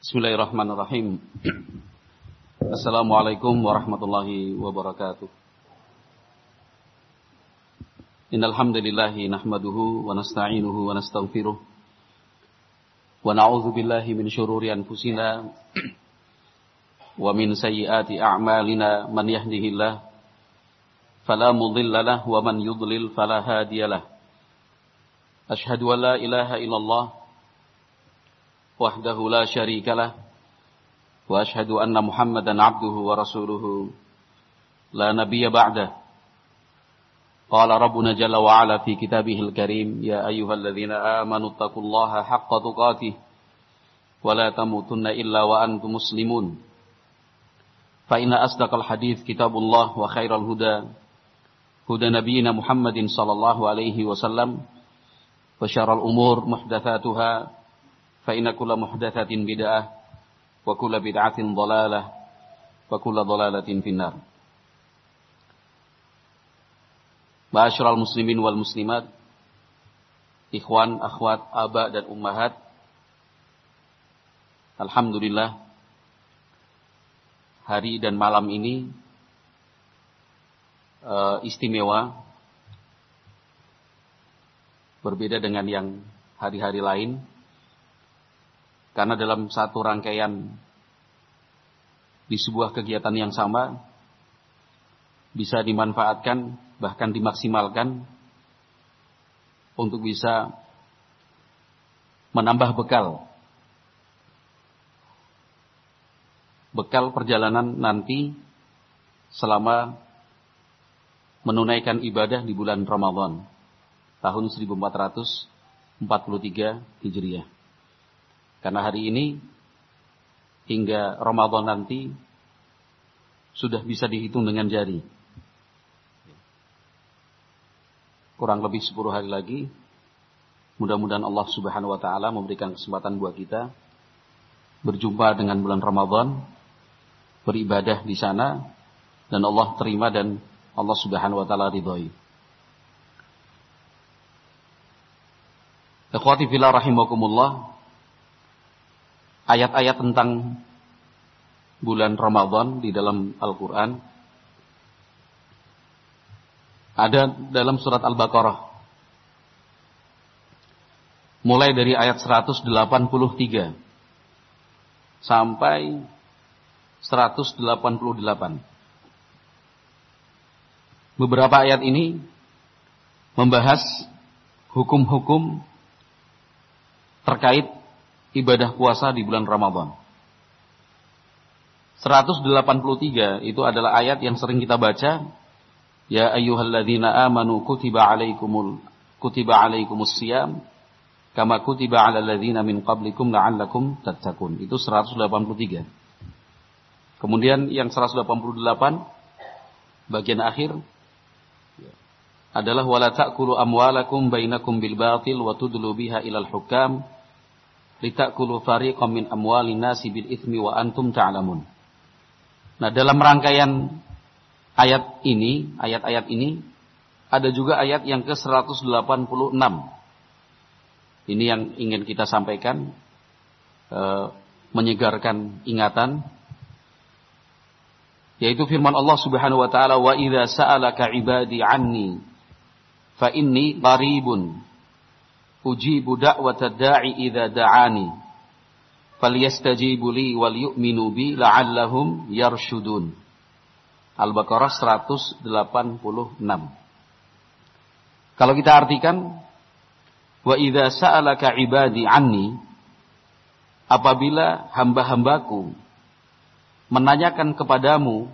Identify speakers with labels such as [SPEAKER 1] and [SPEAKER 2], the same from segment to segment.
[SPEAKER 1] Bismillahirrahmanirrahim. Assalamualaikum warahmatullahi wabarakatuh. Innal hamdalillahi nahmaduhu wa nasta'inuhu wa nastaghfiruh. Wa na'udzu billahi min shururi anfusina wa min sayyiati a'malina. Man yahdihillahu fala mudilla lahu wa man yudlil fala hadiya lahu. Asyhadu an la ilaha illallah wahdahu la syarika lah wa asyhadu anna Muhammadan abduhu wa rasuluhu la nabiyya ba'dah. Qala rabbuna jalla wa ala fi kitabihil karim, ya ayyuhalladzina amanu taqullaha haqqa tuqatih wa la tamutunna illa wa antum muslimun. Fa inna asdaqal hadits kitabullah wa khairal huda huda nabiyyina Muhammadin sallallahu alaihi wasallam wa syarrul umur muhdatsatuha fa inna kulla muhdatsatin bid'ah wa kulla bid'atin dhalalah wa kulla dhalalatin finnar. Ma'asyiral muslimin wal muslimat, ikhwan, akhwat, aba dan ummahat, alhamdulillah hari dan malam ini istimewa, berbeda dengan yang hari-hari lain. Karena dalam satu rangkaian di sebuah kegiatan yang sama bisa dimanfaatkan, bahkan dimaksimalkan untuk bisa menambah bekal perjalanan nanti selama menunaikan ibadah di bulan Ramadan tahun 1443 Hijriah. Karena hari ini hingga Ramadan nanti sudah bisa dihitung dengan jari. Kurang lebih 10 hari lagi. Mudah-mudahan Allah Subhanahu wa taala memberikan kesempatan buat kita berjumpa dengan bulan Ramadan, beribadah di sana dan Allah terima dan Allah Subhanahu wa taala ridhoi. Ikhwati fillah rahimakumullah. Ayat-ayat tentang bulan Ramadan di dalam Al-Quran ada dalam surat Al-Baqarah. Mulai dari ayat 183 sampai 188. Beberapa ayat ini membahas hukum-hukum terkait ibadah puasa di bulan Ramadan. 183 itu adalah ayat yang sering kita baca. Ya ayyuhalladzina amanu kutiba alaikumus siyam kama kutiba alal ladzina min qablikum la'allakum tattaqun. Itu 183. Kemudian yang 188 bagian akhir adalah wala ta'kulu amwalakum bainakum bil batil wa tudlu biha ilal hukam litakulu fariqam min amwalin nasi bil itsmi wa antum ta'lamun. Nah, dalam rangkaian ayat-ayat ini ada juga ayat yang ke-186. Ini yang ingin kita sampaikan, menyegarkan ingatan, yaitu firman Allah Subhanahu wa taala, wa idza sa'alaka 'ibadi 'anni fa inni qaribun ujibu da'watad da'i idza da'ani falyastajibu li wal yu'minu bi la'allahum yarshudun. Al-Baqarah 186. Kalau kita artikan wa idza sa'alaka 'ibadi 'anni, apabila hamba-hambaku menanyakan kepadamu,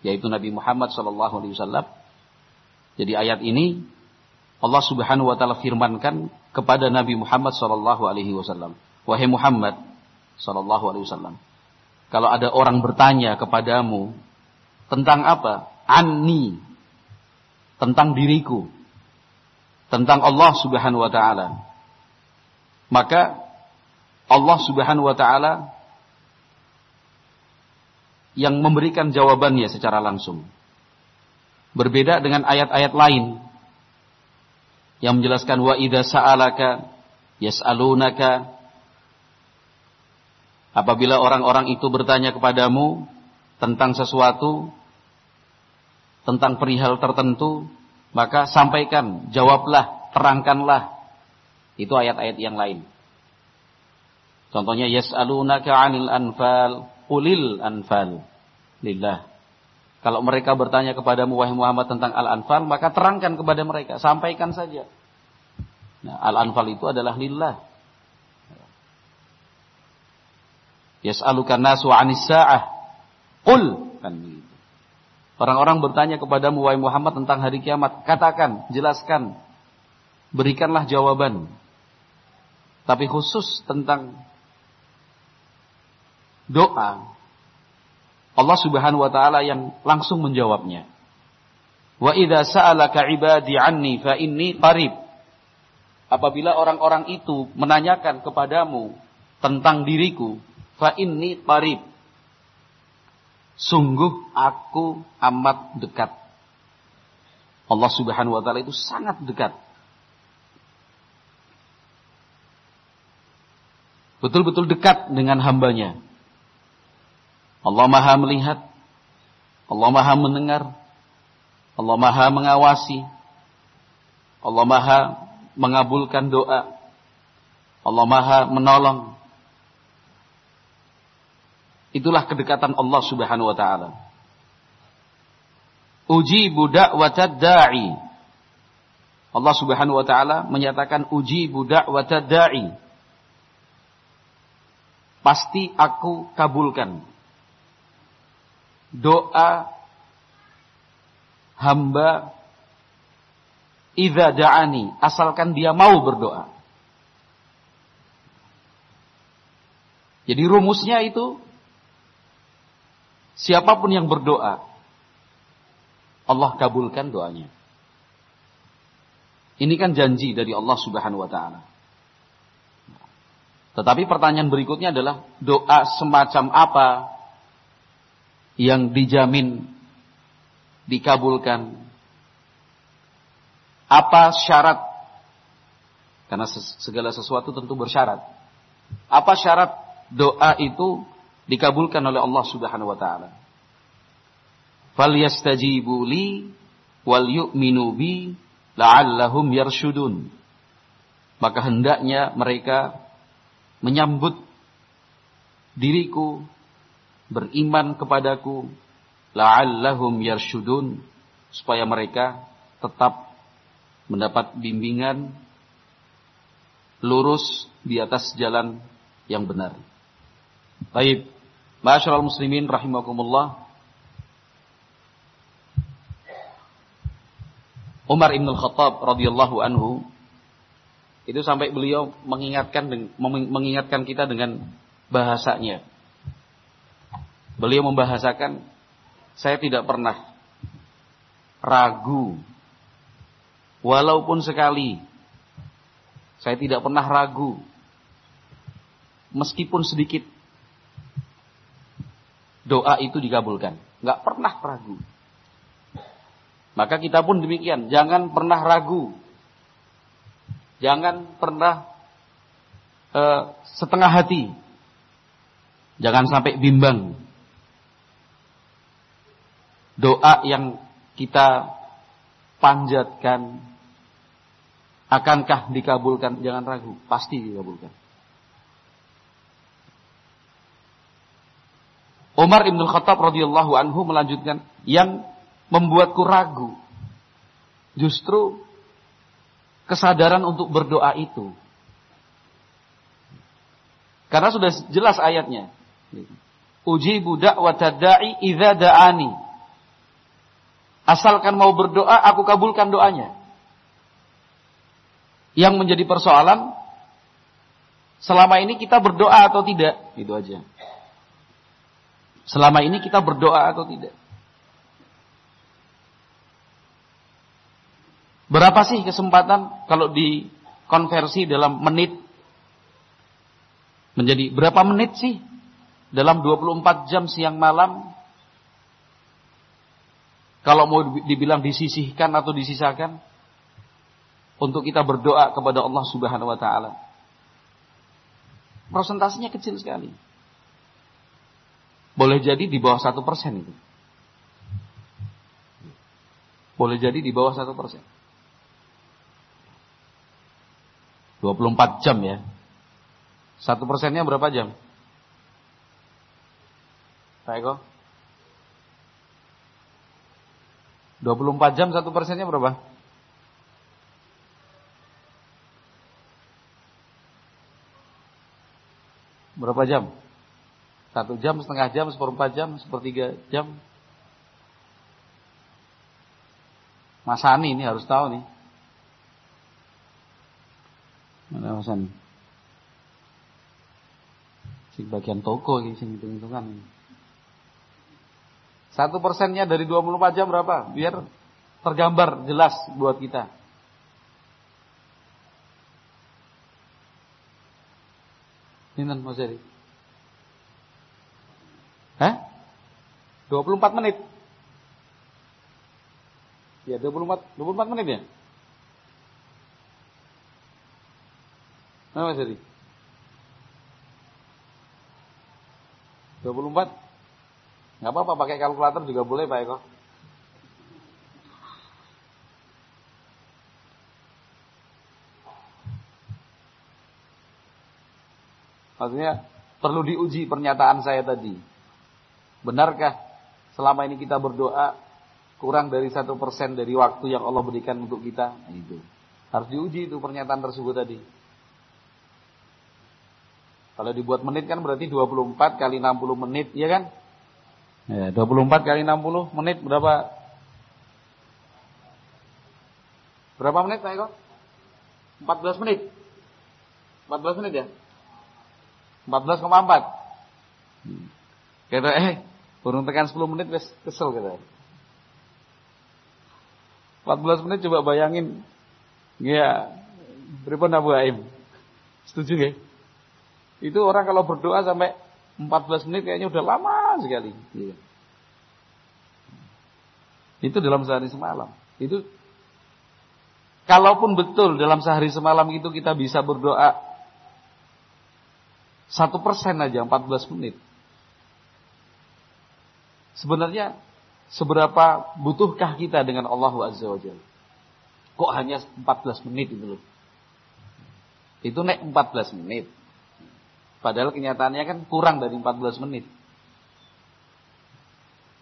[SPEAKER 1] yaitu Nabi Muhammad sallallahu alaihi wasallam. Jadi ayat ini Allah Subhanahu wa taala firmankan kepada Nabi Muhammad sallallahu alaihi wasallam, wahai Muhammad sallallahu alaihi wasallam, kalau ada orang bertanya kepadamu tentang apa? Anni, tentang diriku, tentang Allah Subhanahu wa taala, maka Allah Subhanahu wa taala yang memberikan jawabannya secara langsung. Berbeda dengan ayat-ayat lain yang menjelaskan wa idza sa'alaka yas'alunaka Apabila orang-orang itu bertanya kepadamu tentang sesuatu, tentang perihal tertentu, maka sampaikan, jawablah, terangkanlah. Itu ayat-ayat yang lain. Contohnya, yas'alunaka 'anil anfal, qulil anfal lillah. Kalau mereka bertanya kepadamu, wahai Muhammad, tentang al-anfal, maka terangkan kepada mereka, sampaikan saja. Nah, al-anfal itu adalah lillah. Yas'alukan nasu 'anis sa'ah, qul, kan begitu. Orang-orang bertanya kepadamu, wahai Muhammad, tentang hari kiamat, katakan, jelaskan, berikanlah jawaban. Tapi khusus tentang doa, Allah Subhanahu wa taala yang langsung menjawabnya. Wa idza sa'alaka 'ibadi 'anni fa inni qarib. Apabila orang-orang itu menanyakan kepadamu tentang diriku, fa inni qarib. Sungguh aku amat dekat. Allah Subhanahu wa taala itu sangat dekat. Betul-betul dekat dengan hambanya. Allah Maha melihat, Allah Maha mendengar, Allah Maha mengawasi, Allah Maha mengabulkan doa, Allah Maha menolong. Itulah kedekatan Allah Subhanahu wa taala. Ujibu da'watad da'i. Allah Subhanahu wa taala menyatakan ujibu da'watad da'i. Pasti aku kabulkan doa hamba idza da'ani, asalkan dia mau berdoa. Jadi rumusnya itu, siapapun yang berdoa, Allah kabulkan doanya. Ini kan janji dari Allah Subhanahu wa taala. Tetapi pertanyaan berikutnya adalah, doa semacam apa yang dijamin dikabulkan? Apa syarat? Karena segala sesuatu tentu bersyarat. Apa syarat doa itu dikabulkan oleh Allah Subhanahu wa taala? Falyastajibu li wal yu'minu bi la'allahum yarshudun. Maka hendaknya mereka menyambut diriku, beriman kepadaku, la'allahum yarshudun, supaya mereka tetap mendapat bimbingan lurus di atas jalan yang benar. Baik, ma'asyiral muslimin rahimakumullah. Umar Ibn Khattab radhiyallahu anhu itu sampai beliau mengingatkan kita dengan bahasanya. Beliau membahasakan, saya tidak pernah ragu, walaupun sekali. Saya tidak pernah ragu, meskipun sedikit, doa itu dikabulkan. Enggak pernah ragu. Maka kita pun demikian, jangan pernah ragu. Jangan pernah setengah hati. Jangan sampai bimbang. Doa yang kita panjatkan, akankah dikabulkan? Jangan ragu, pasti dikabulkan. Umar Ibn Khattab radhiyallahu anhu melanjutkan, yang membuatku ragu justru kesadaran untuk berdoa itu. Karena sudah jelas ayatnya. Ujibu da'watad da'i idza da'ani. Asalkan mau berdoa, aku kabulkan doanya. Yang menjadi persoalan, selama ini kita berdoa atau tidak, itu aja. Selama ini kita berdoa atau tidak. Berapa sih kesempatan kalau dikonversi dalam menit menjadi berapa menit sih dalam 24 jam siang malam? Kalau mau dibilang disisihkan atau disisakan untuk kita berdoa kepada Allah Subhanahu wa taala. Prosentasenya kecil sekali. Boleh jadi di bawah 1% itu. Boleh jadi di bawah 1%. 24 jam ya. 1%-nya berapa jam? Pak Eko? 24 jam 1%-nya berapa? Berapa jam? 1 jam, setengah jam, 1/4 jam, 1/3 jam. Mas Ani ini harus tahu nih. Mana Mas Ani? Si bagian toko ini, sing hitung-hitungan. 1%-nya dari 24 jam berapa? Biar tergambar jelas buat kita. Ini Mas Eri. 24 menit. Ya, 24 menit ya. Nah, Mas Eri. 24. Enggak apa-apa pakai kalkulator juga boleh, Pak Eko. Maksudnya perlu diuji pernyataan saya tadi. Benarkah selama ini kita berdoa kurang dari 1% dari waktu yang Allah berikan untuk kita? Nah, itu harus diuji itu pernyataan tersebut tadi. Kalau dibuat menit kan berarti 24 kali 60 menit, ya kan? Ya, 24 kali 60 menit berapa? Berapa menit, Pak Eko? 14 menit. 14 menit ya? 14,4. Kata burung tekan 10 menit wes kesel kata. 14 menit coba bayangin. Ya, pripun Abu Aim? Setuju nggih? Itu orang kalau berdoa sampai 14 menit kayaknya udah lama sekali. Iya. Itu dalam sehari semalam. Itu kalaupun betul dalam sehari semalam itu kita bisa berdoa 1% aja 14 menit. Sebenarnya seberapa butuhkah kita dengan Allah Azza wa Jalla? Kok hanya 14 menit itu loh. Itu nek 14 menit. Padahal kenyataannya kan kurang dari 14 menit.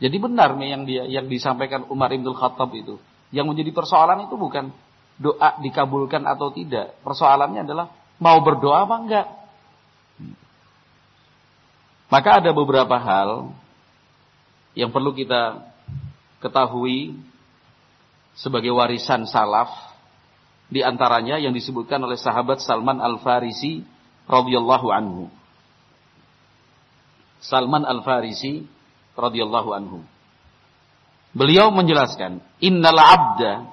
[SPEAKER 1] Jadi benar nih yang disampaikan Umar Ibn Khattab itu. Yang menjadi persoalan itu bukan doa dikabulkan atau tidak. Persoalannya adalah mau berdoa apa enggak. Maka ada beberapa hal yang perlu kita ketahui sebagai warisan salaf, di antaranya yang disebutkan oleh sahabat Salman Al-Farisi radhiyallahu anhu. Salman Al-Farisi radhiyallahu anhu. Beliau menjelaskan, "Innal 'abda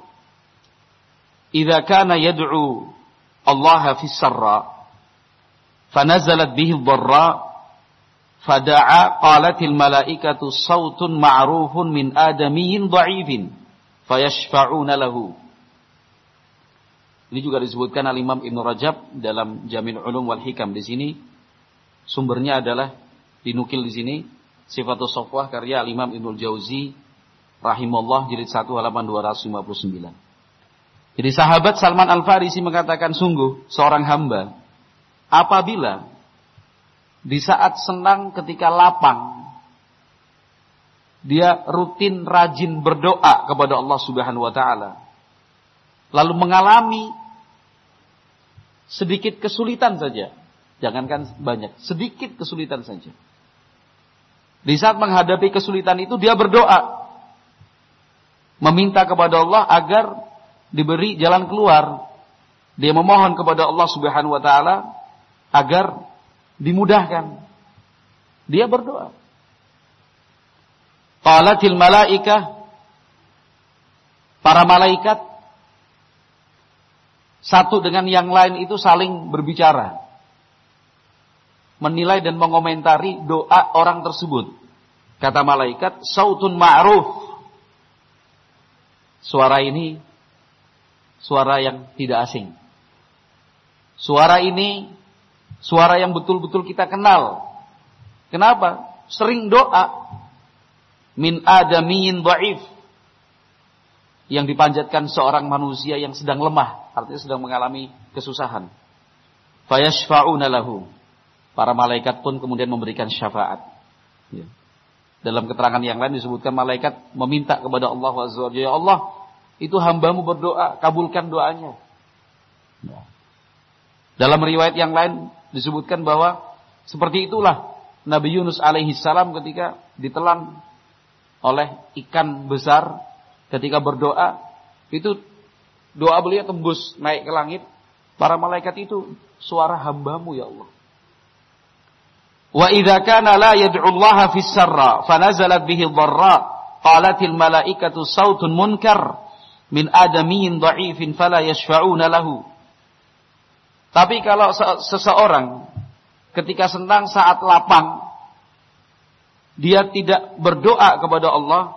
[SPEAKER 1] idza kana yad'u Allah fis sarra fanazalat bihi ad-dharra fada'a qalatil malaikatu sautun ma'rufun min adamiyyin dha'ifin fayashfa'una lahu." Ini juga disebutkan oleh Imam Ibn Rajab dalam Jamil Ulum wal Hikam. Di sini sumbernya adalah dinukil di sini Sifatus Safwah karya Imam Ibnul Jauzi rahimahullah jilid 1 halaman 259. Jadi sahabat Salman Al-Farisi mengatakan, sungguh seorang hamba apabila di saat senang ketika lapang dia rutin rajin berdoa kepada Allah Subhanahu wa taala, lalu mengalami sedikit kesulitan saja, jangankan banyak, sedikit kesulitan saja. Di saat menghadapi kesulitan itu dia berdoa, meminta kepada Allah agar diberi jalan keluar. Dia memohon kepada Allah Subhanahu wa taala agar dimudahkan. Dia berdoa. Qalatil malaikah, para malaikat satu dengan yang lain itu saling berbicara, menilai dan mengomentari doa orang tersebut. Kata malaikat, sautun ma'ruf. Suara ini suara yang tidak asing. Suara ini suara yang betul-betul kita kenal. Kenapa? sering doa min adamiyin dhaif, yang dipanjatkan seorang manusia yang sedang lemah, artinya sedang mengalami kesusahan. Fayashfa'una lahu, para malaikat pun kemudian memberikan syafaat. Ya. Dalam keterangan yang lain disebutkan malaikat meminta kepada Allah Azza wa Jalla, ya Allah, itu hambamu berdoa, kabulkan doanya. Ya. Dalam riwayat yang lain disebutkan bahwa seperti itulah Nabi Yunus alaihi salam ketika ditelan oleh ikan besar, ketika berdoa, itu doa beliau tembus naik ke langit. Para malaikat itu, suara hambamu ya Allah. Wa idza kana la yad'u Allah fis sarra fanazalat bihi dharra qalatil malaikatu sautun munkar min adamiyyin dha'ifin fala yashfa'una lahu. Tapi kalau seseorang ketika senang saat lapang, dia tidak berdoa kepada Allah,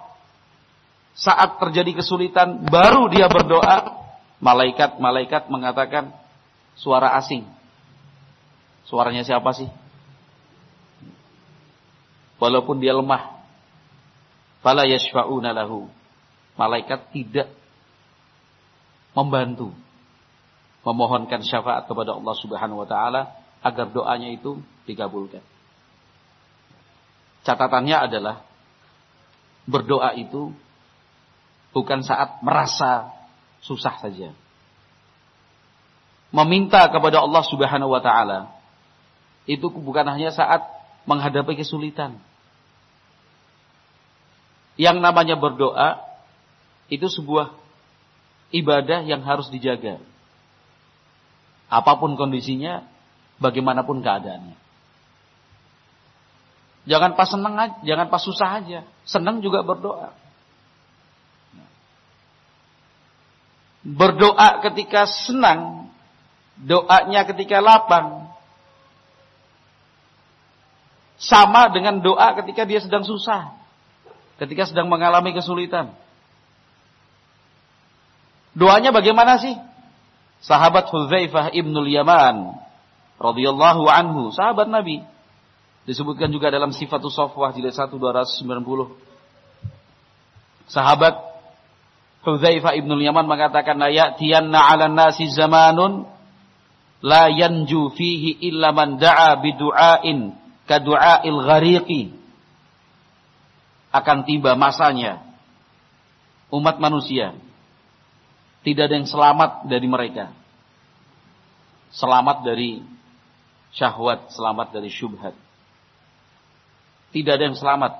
[SPEAKER 1] saat terjadi kesulitan baru dia berdoa, malaikat mengatakan suara asing. Suaranya siapa sih? Walaupun dia lemah, fala yashfa'una lahu. Malaikat tidak membantu, memohonkan syafaat kepada Allah Subhanahu wa taala agar doanya itu dikabulkan. Catatannya adalah berdoa itu bukan saat merasa susah saja. Meminta kepada Allah Subhanahu wa taala itu bukan hanya saat menghadapi kesulitan. Yang namanya berdoa itu sebuah ibadah yang harus dijaga. Apapun kondisinya, bagaimanapun keadaannya. Jangan pas senang aja, jangan pas susah aja. Senang juga berdoa. Berdoa ketika senang, doanya ketika lapang, sama dengan doa ketika dia sedang susah, ketika sedang mengalami kesulitan. Doanya bagaimana sih? Sahabat Hudzaifah ibnul Yaman radhiyallahu anhu, sahabat Nabi, disebutkan juga dalam Sifatus Shafwah jilid 1 290. Sahabat Hudzaifah ibnul Yaman mengatakan, la ya'tiyanna 'alan nasi zamanun la yanju fihi illa man da'a bidu'ain ka du'ail ghariqi. Akan tiba masanya umat manusia tidak ada yang selamat dari mereka. Selamat dari syahwat, selamat dari syubhat. Tidak ada yang selamat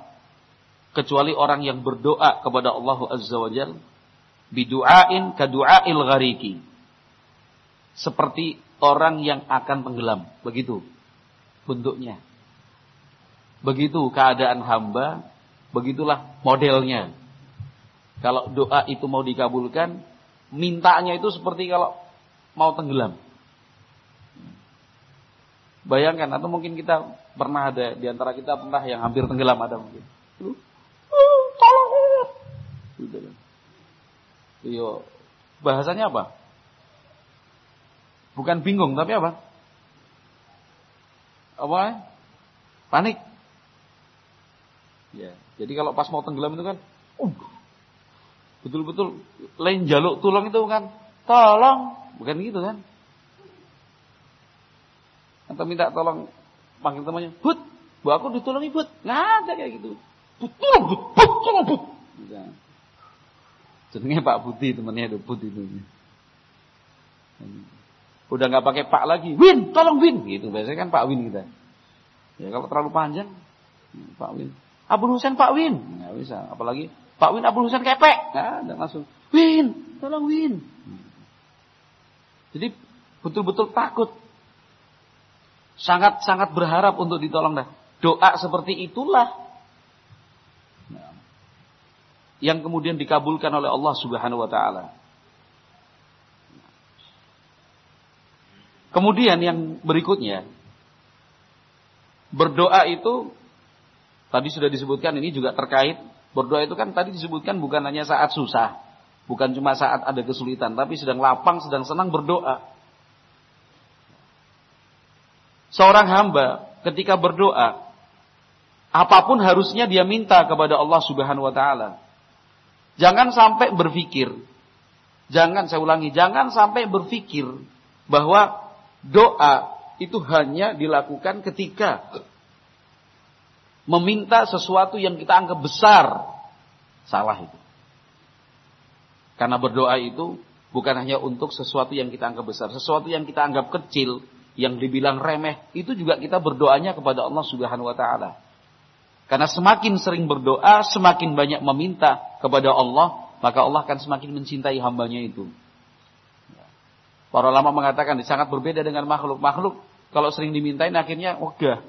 [SPEAKER 1] kecuali orang yang berdoa kepada Allah Azza wa Jalla bidu'ain ka du'ail ghariqi. Seperti orang yang akan tenggelam, begitu bentuknya. Begitu keadaan hamba, begitulah modelnya. Kalau doa itu mau dikabulkan, mintanya itu seperti kalau mau tenggelam. Bayangkan, atau mungkin kita pernah ada, di antara kita pernah yang hampir tenggelam ada mungkin. Tolong. Iyo, bahasanya apa? Bukan bingung, tapi apa? Apa? Panik. Ya, jadi kalau pas mau tenggelam itu kan, betul-betul lain jaluk tulung itu kan, tolong, bukan gitu kan? Atau minta tolong, panggil temannya, Bud, bu aku ditolongi Bud, nggak ada kayak gitu. Bud, tolong Bud, Bud, tolong Bud. Jenenge Pak Budi, temannya ada Bud itu. Udah nggak pakai Pak lagi, Win, tolong Win, gitu. Biasanya kan Pak Win kita. Ya kalau terlalu panjang, Pak Win. Abdul Husain Pak Win, nggak bisa. Apalagi Pak Win Abdul Husain kepek, nggak ada, langsung Win, tolong Win. Jadi betul-betul takut, sangat-sangat berharap untuk ditolong dah. Doa seperti itulah yang kemudian dikabulkan oleh Allah Subhanahu wa taala. Kemudian yang berikutnya, berdoa itu tadi sudah disebutkan, ini juga terkait. Berdoa itu kan tadi disebutkan bukan hanya saat susah, bukan cuma saat ada kesulitan, tapi sedang lapang, sedang senang berdoa. Seorang hamba ketika berdoa, Apapun harusnya dia minta kepada Allah Subhanahu wa taala. Jangan sampai berpikir, jangan sampai berpikir bahwa doa itu hanya dilakukan ketika meminta sesuatu yang kita anggap besar. Salah itu. Karena berdoa itu bukan hanya untuk sesuatu yang kita anggap besar. Sesuatu yang kita anggap kecil, yang dibilang remeh, itu juga kita berdoanya kepada Allah Subhanahu wa taala. Karena semakin sering berdoa, semakin banyak meminta kepada Allah, maka Allah akan semakin mencintai hambanya itu. Para ulama mengatakan sangat berbeda dengan makhluk. Makhluk kalau sering dimintain akhirnya ogah.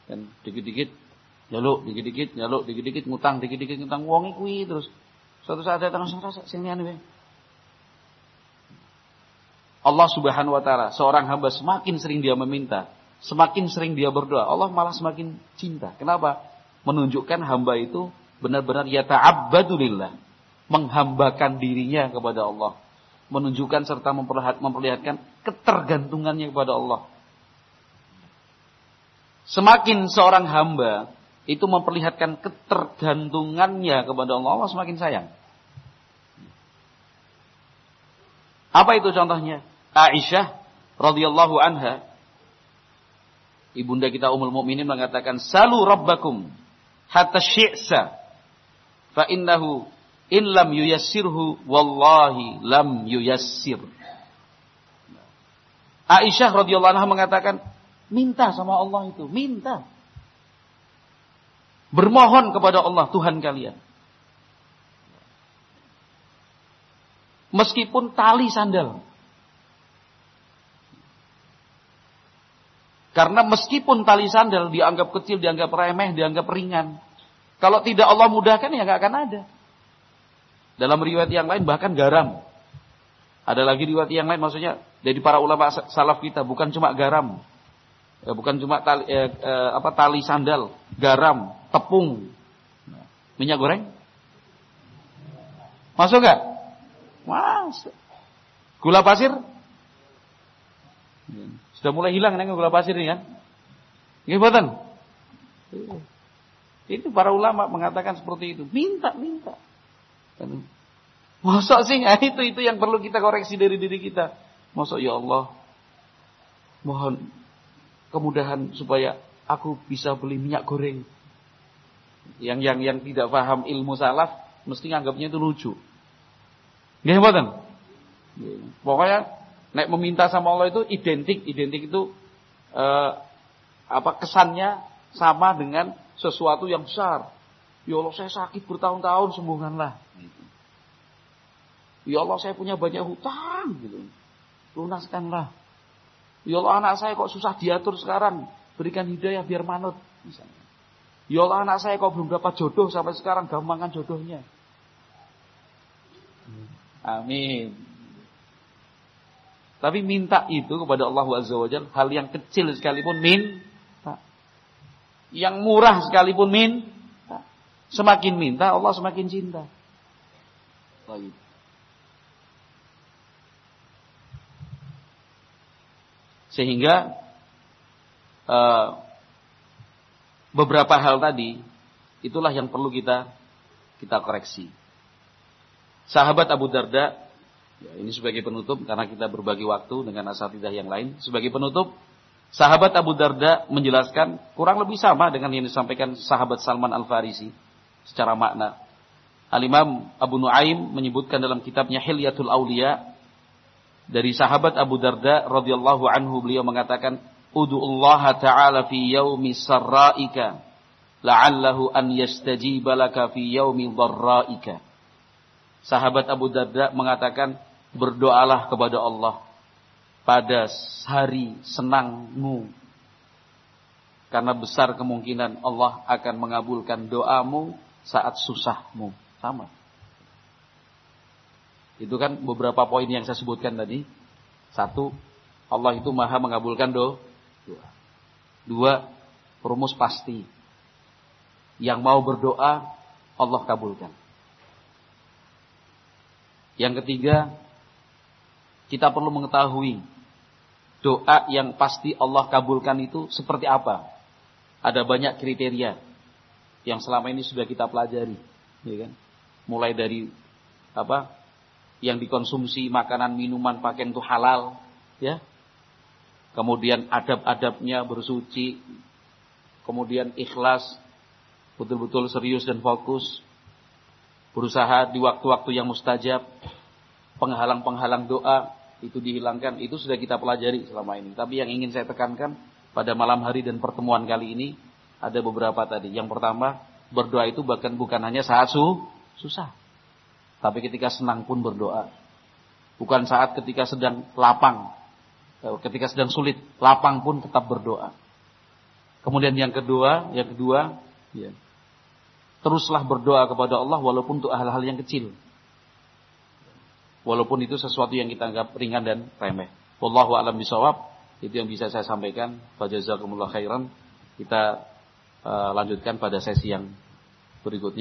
[SPEAKER 1] Dan dikit-dikit nyaluk, dikit-dikit ngutang, wong kuwi terus. Suatu saat datang sing anu. Allah Subhanahu wa taala, seorang hamba semakin sering dia meminta, semakin sering dia berdoa, Allah malah semakin cinta. Kenapa? Menunjukkan hamba itu benar-benar yata'abbadu lillah, menghambakan dirinya kepada Allah, menunjukkan serta memperlihatkan ketergantungannya kepada Allah. Semakin seorang hamba itu memperlihatkan ketergantungannya kepada Allah, Allah semakin sayang. Apa itu contohnya? Aisyah radhiyallahu anha, ibunda kita Ummul Mukminin mengatakan, "Salu rabbakum hatta syi'sa fa innahu in lam yuyassirhu wallahi lam yuyassir." Aisyah radhiyallahu anha mengatakan, minta sama Allah itu, minta. Bermohon kepada Allah Tuhan kalian. Meskipun tali sandal. Karena meskipun tali sandal dianggap kecil, dianggap remeh, dianggap ringan. Kalau tidak Allah mudahkan ya nggak akan ada. Dalam riwayat yang lain bahkan garam. Ada lagi riwayat yang lain, maksudnya dari para ulama salaf kita, bukan cuma garam. Bukan cuma tali sandal, garam, tepung, minyak goreng. Masuk nggak? Masuk. Gula pasir? Sudah mulai hilang nih gula pasir ini kan? Gimana? Itu para ulama mengatakan seperti itu. Minta. Masa sih? Itu yang perlu kita koreksi dari diri kita. Masa ya Allah, mohon kemudahan supaya aku bisa beli minyak goreng. Yang tidak paham ilmu salaf mesti nganggapnya itu lucu. Nggih mboten? Pokoknya nek meminta sama Allah itu identik itu kesannya sama dengan sesuatu yang besar. Ya Allah, saya sakit bertahun-tahun, sembuhkanlah. Ya Allah, saya punya banyak hutang gitu. Lunaskanlah. Ya Allah, anak saya kok susah diatur sekarang, berikan hidayah biar manut misalnya. Ya Allah, anak saya kok belum dapat jodoh sampai sekarang, gampangkan jodohnya. Amin. Tapi minta itu kepada Allah Azza wa Jalla, hal yang kecil sekalipun minta. Yang murah sekalipun minta. Semakin minta, Allah semakin cinta. Baik. Sehingga beberapa hal tadi itulah yang perlu kita koreksi. Sahabat Abu Darda, ya ini sebagai penutup karena kita berbagi waktu dengan asatidzah yang lain. Sebagai penutup, sahabat Abu Darda menjelaskan kurang lebih sama dengan yang disampaikan sahabat Salman Al-Farisi secara makna. Al-Imam Abu Nuaim menyebutkan dalam kitabnya Hilyatul Auliya dari sahabat Abu Darda radhiyallahu anhu, beliau mengatakan, "Ud'ullaha ta'ala fi yaumi sarra'ika la'allahu an yastajiba laka fi yaumi dharra'ika." Sahabat Abu Darda mengatakan, berdoalah kepada Allah pada hari senangmu. Karena besar kemungkinan Allah akan mengabulkan doamu saat susahmu. Sama. Itu kan beberapa poin yang saya sebutkan tadi. 1, Allah itu maha mengabulkan doa. 2, rumus pasti. Yang mau berdoa, Allah kabulkan. Yang ketiga, kita perlu mengetahui doa yang pasti Allah kabulkan itu seperti apa. Ada banyak kriteria. yang selama ini sudah kita pelajari, ya kan? Mulai dari yang dikonsumsi, makanan, minuman, pakaian itu halal, ya. Kemudian adab-adabnya bersuci, kemudian ikhlas, betul-betul serius dan fokus, berusaha di waktu-waktu yang mustajab, penghalang-penghalang doa itu dihilangkan, itu sudah kita pelajari selama ini. Tapi yang ingin saya tekankan pada malam hari dan pertemuan kali ini ada beberapa tadi. Yang pertama, berdoa itu bahkan bukan hanya saat susah, tapi ketika senang pun berdoa. Bukan saat ketika sedang lapang, ketika sedang sulit, lapang pun tetap berdoa. Kemudian yang kedua, ya, teruslah berdoa kepada Allah walaupun untuk hal-hal yang kecil. Walaupun itu sesuatu yang kita anggap ringan dan remeh. Wallahu a'lam bishawab. Itu yang bisa saya sampaikan. Fajazakumullah khairan. Kita lanjutkan pada sesi yang berikutnya.